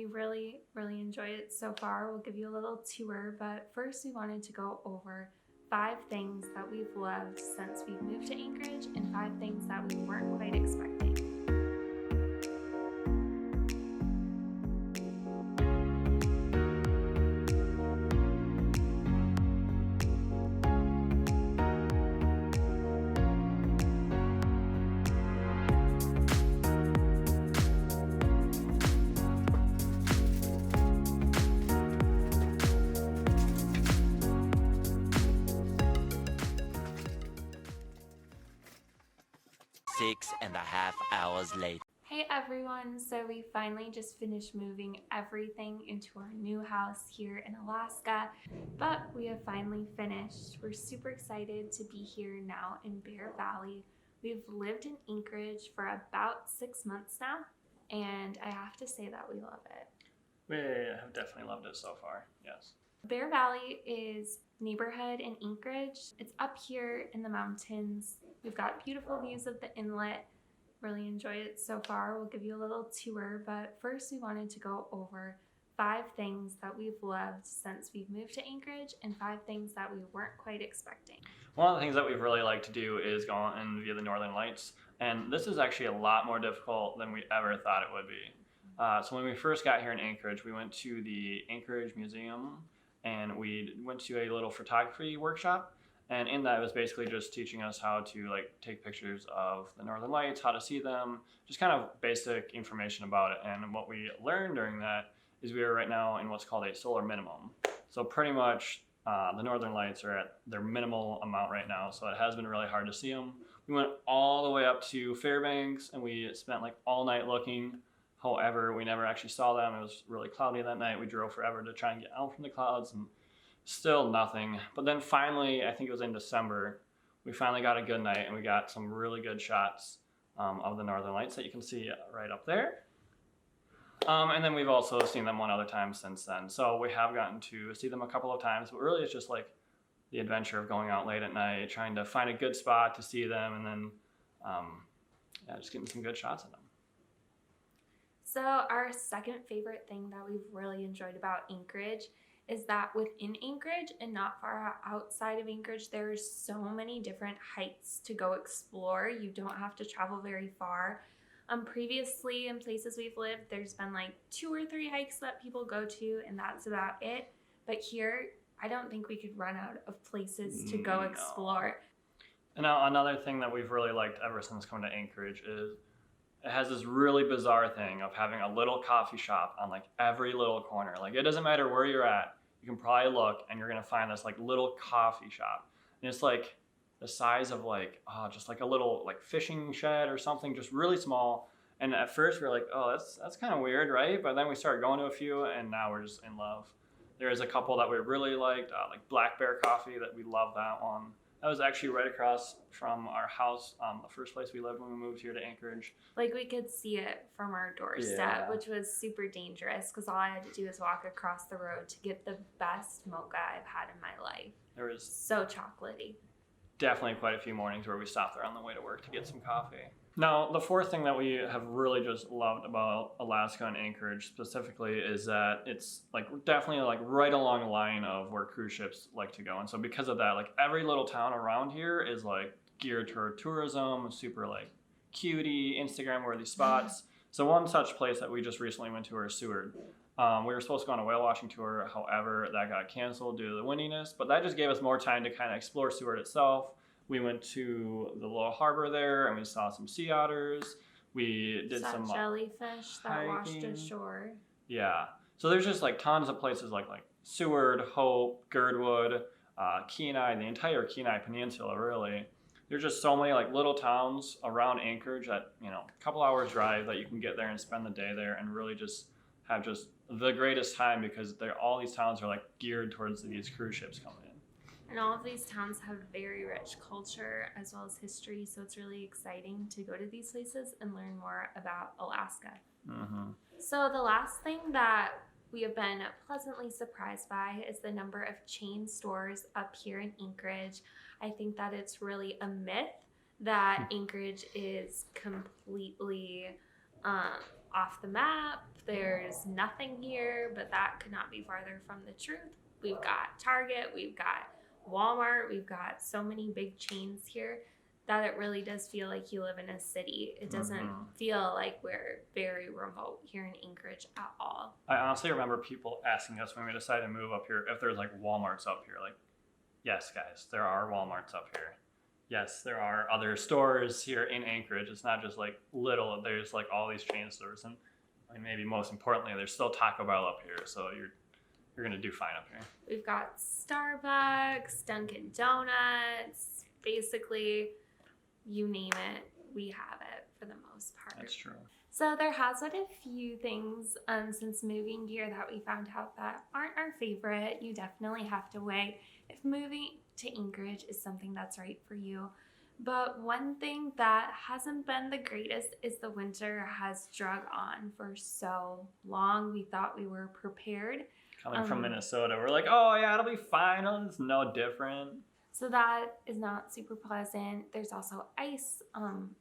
we really enjoyed it so far. We'll give you a little tour, but first we wanted to go over 5 things that we've loved since we've moved to Anchorage and 5 things that we weren't quite expecting. Six and a half hours later. Hey everyone, so we finally just finished moving everything into our new house here in Alaska, but we have finally finished. We're super excited to be here now in Bear Valley. We've lived in Anchorage for about 6 months now, and I have to say that we love it. We have definitely loved it so far, yes. Bear Valley is a neighborhood in Anchorage. It's up here in the mountains. We've got beautiful views of the inlet. Really enjoyed it so far. We'll give you a little tour, but first we wanted to go over 5 things that we've loved since we've moved to Anchorage and 5 things that we weren't quite expecting. One of the things that we've really liked to do is go and view the Northern Lights, and this is actually a lot more difficult than we ever thought it would be. So when we first got here in Anchorage, we went to the Anchorage Museum and we went to a little photography workshop. And in that, it was basically just teaching us how to take pictures of the Northern Lights, how to see them, just kind of basic information about it. And what we learned during that is we are right now in what's called a solar minimum. So pretty much the Northern Lights are at their minimal amount right now. So it has been really hard to see them. We went all the way up to Fairbanks and we spent all night looking. However, we never actually saw them. It was really cloudy that night. We drove forever to try and get out from the clouds and still nothing. But then finally, I think it was in December, we finally got a good night and we got some really good shots of the Northern Lights that you can see right up there. And then we've also seen them one other time since then. So we have gotten to see them a couple of times, but really it's just the adventure of going out late at night, trying to find a good spot to see them, and then just getting some good shots of them. So our second favorite thing that we've really enjoyed about Anchorage is that within Anchorage and not far outside of Anchorage, there are so many different hikes to go explore. You don't have to travel very far. Previously in places we've lived, there's been 2 or 3 hikes that people go to, and that's about it. But here, I don't think we could run out of places to go explore. And now another thing that we've really liked ever since coming to Anchorage is it has this really bizarre thing of having a little coffee shop on every little corner. It doesn't matter where you're at, you can probably look and you're gonna find this little coffee shop. And it's the size of just a little fishing shed or something, just really small. And at first we were like, oh, that's kind of weird, right? But then we started going to a few and now we're just in love. There's a couple that we really liked, like Black Bear Coffee, that we love that one. That was actually right across from our house, the first place we lived when we moved here to Anchorage. We could see it from our doorstep, which was super dangerous because all I had to do was walk across the road to get the best mocha I've had in my life. There was so chocolatey. Definitely quite a few mornings where we stopped there on the way to work to get some coffee. Now, the fourth thing that we have really just loved about Alaska and Anchorage specifically is that it's definitely right along the line of where cruise ships like to go. And so because of that, every little town around here is geared toward tourism, super cutie, Instagram worthy spots. So one such place that we just recently went to is Seward. We were supposed to go on a whale watching tour, however, that got canceled due to the windiness, but that just gave us more time to kind of explore Seward itself. We went to the little harbor there and we saw some sea otters. We did some jellyfish that washed ashore. Yeah. So there's just tons of places like Seward, Hope, Girdwood, Kenai, the entire Kenai Peninsula, really. There's just so many little towns around Anchorage that, a couple hours drive that you can get there and spend the day there and really just have just the greatest time because all these towns are geared towards these cruise ships coming in. And all of these towns have very rich culture as well as history, so it's really exciting to go to these places and learn more about Alaska. Mm-hmm. So the last thing that we have been pleasantly surprised by is the number of chain stores up here in Anchorage. I think that it's really a myth that Anchorage is completely off the map, there's nothing here, but that could not be farther from the truth. We've got Target, we've got Walmart, we've got so many big chains here that it really does feel like you live in a city. It doesn't feel like we're very remote here in Anchorage at all. I honestly remember people asking us when we decided to move up here if there's like Walmarts up here. Like, yes, guys, there are Walmarts up here. Yes, there are other stores here in Anchorage. It's not just like little. There's like all these chain stores, and maybe most importantly, there's still Taco Bell up here. So you're gonna do fine up here. We've got Starbucks, Dunkin' Donuts, basically, you name it, we have it for the most part. That's true. So there has been a few things since moving here that we found out that aren't our favorite. You definitely have to weigh if moving to Anchorage is something that's right for you. But one thing that hasn't been the greatest is the winter has drug on for so long. We thought we were prepared. Coming from Minnesota, we're like, oh yeah, it'll be fine. It's no different. So that is not super pleasant. There's also ice,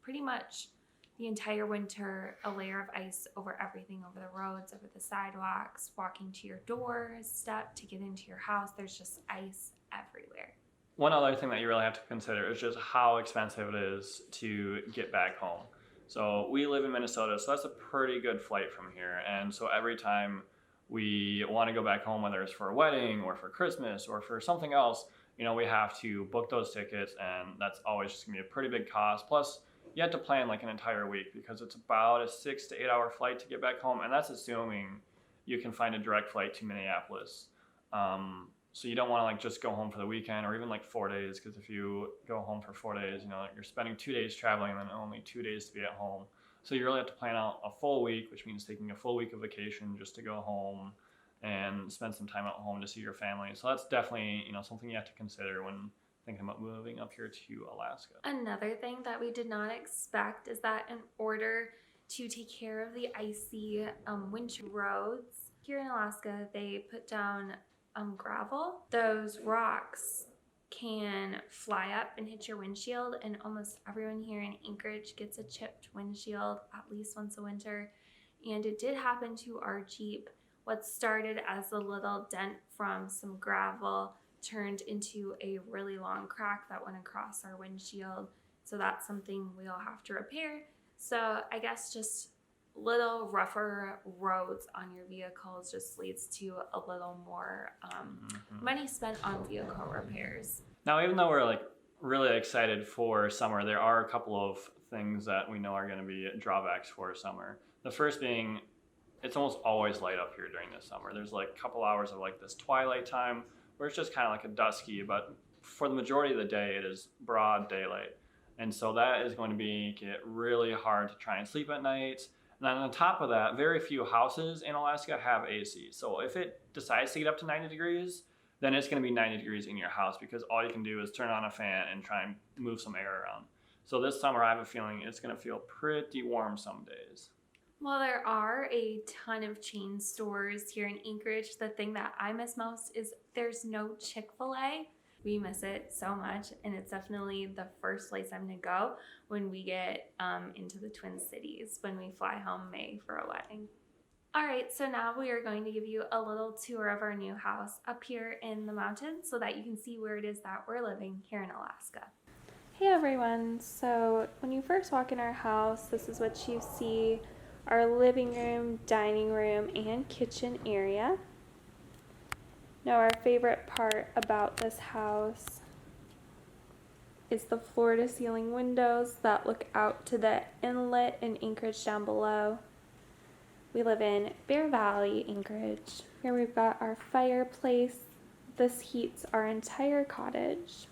pretty much the entire winter, a layer of ice over everything, over the roads, over the sidewalks, walking to your doorstep to get into your house. There's just ice everywhere. One other thing that you really have to consider is just how expensive it is to get back home. So we live in Minnesota, so that's a pretty good flight from here. And so every time we want to go back home, whether it's for a wedding or for Christmas or for something else, we have to book those tickets, and that's always just gonna be a pretty big cost. Plus, you have to plan like an entire week because it's about a 6 to 8 hour flight to get back home, and that's assuming you can find a direct flight to Minneapolis. So you don't want to like just go home for the weekend or even like 4 days, because if you go home for 4 days, you're spending 2 days traveling and then only 2 days to be at home. So you really have to plan out a full week, which means taking a full week of vacation just to go home and spend some time at home to see your family. So that's definitely, something you have to consider when thinking about moving up here to Alaska. Another thing that we did not expect is that in order to take care of the icy winter roads here in Alaska, they put down gravel. Those rocks can fly up and hit your windshield, and almost everyone here in Anchorage gets a chipped windshield at least once a winter. And it did happen to our Jeep. What started as a little dent from some gravel turned into a really long crack that went across our windshield. So that's something we'll have to repair. So I guess just little rougher roads on your vehicles just leads to a little more money spent on vehicle repairs. Now, even though we're like really excited for summer, there are a couple of things that we know are going to be drawbacks for summer. The first being, it's almost always light up here during the summer. There's like a couple hours of like this twilight time where it's just kind of like a dusky, but for the majority of the day, it is broad daylight. And so that is going to make it really hard to try and sleep at night. And then on top of that, very few houses in Alaska have AC. So if it decides to get up to 90 degrees, then it's going to be 90 degrees in your house, because all you can do is turn on a fan and try and move some air around. So this summer, I have a feeling it's going to feel pretty warm some days. Well, there are a ton of chain stores here in Anchorage. The thing that I miss most is there's no Chick-fil-A. We miss it so much, and it's definitely the first place I'm going to go when we get into the Twin Cities, when we fly home May for a wedding. All right, so now we are going to give you a little tour of our new house up here in the mountains so that you can see where it is that we're living here in Alaska. Hey everyone, so when you first walk in our house, this is what you see: our living room, dining room, and kitchen area. Now, our favorite part about this house is the floor-to-ceiling windows that look out to the inlet in Anchorage down below. We live in Bear Valley, Anchorage. Here we've got our fireplace. This heats our entire cottage.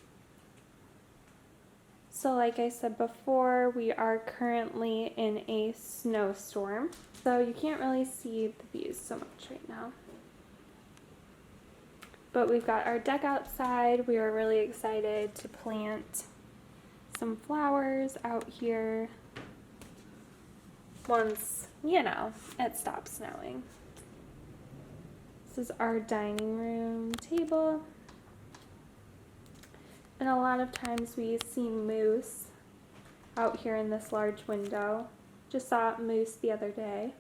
So like I said before, we are currently in a snowstorm, so you can't really see the views so much right now. But we've got our deck outside. We are really excited to plant some flowers out here once, it stops snowing. This is our dining room table. And a lot of times we see moose out here in this large window. Just saw moose the other day.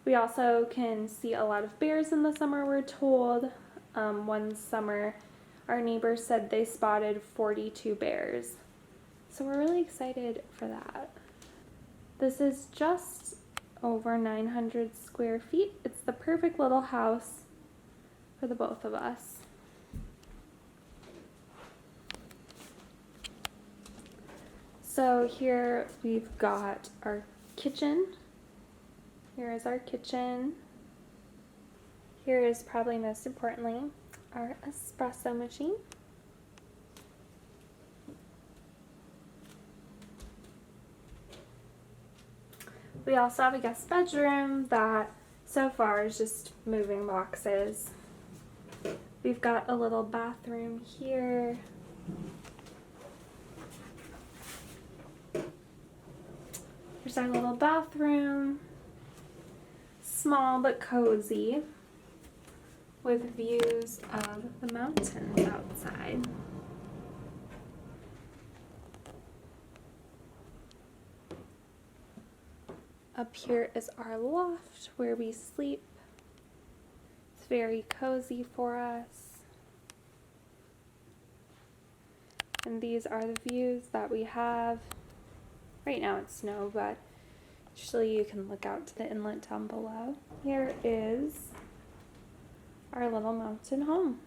We also can see a lot of bears in the summer, we're told. One summer, our neighbors said they spotted 42 bears. So we're really excited for that. This is just over 900 square feet. It's the perfect little house for the both of us. So here we've got our kitchen. Here is our kitchen. Here is probably most importantly our espresso machine. We also have a guest bedroom that so far is just moving boxes. We've got a little bathroom here. Here's our little bathroom. Small but cozy, with views of the mountains outside. Up here is our loft where we sleep. It's very cozy for us. And these are the views that we have. Right now it's snow, but usually you can look out to the inlet down below. Here is our little mountain home.